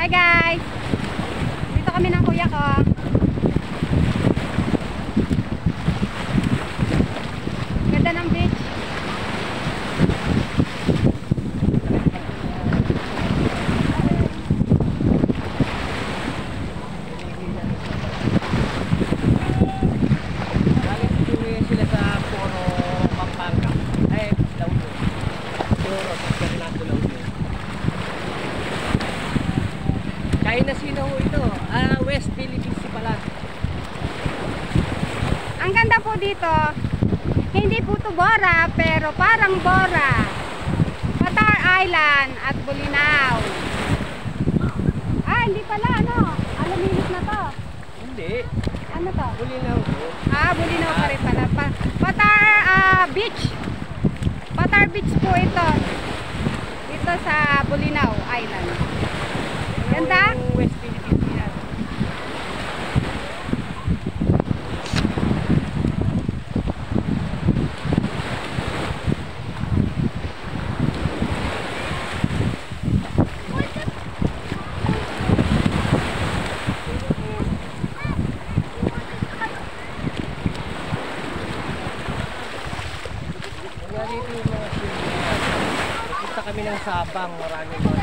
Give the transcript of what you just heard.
Hi guys! Dito kami ng kuya ko. Ganda ng beach. Sila sa Puro Pampanga. Ay, Laulo. Puro, Fernando Laulo. Kaya na sino ho ito? West Philippines pala. Ang ganda po dito, hindi po to Bora, pero parang Bora. Batar Island at Bulinaw. Ah, hindi pala, ano? Aluminis na to. Hindi. Ano to? Bulinaw ho. Ah, Bulinaw pa rin pala. Batar Beach. Batar Beach po ito. Dito sa Bulinaw Island. Ganda? Yung West Philippines yan. Kaya dito yung mga swimming. Nakita kami ng Sabang, maraming mga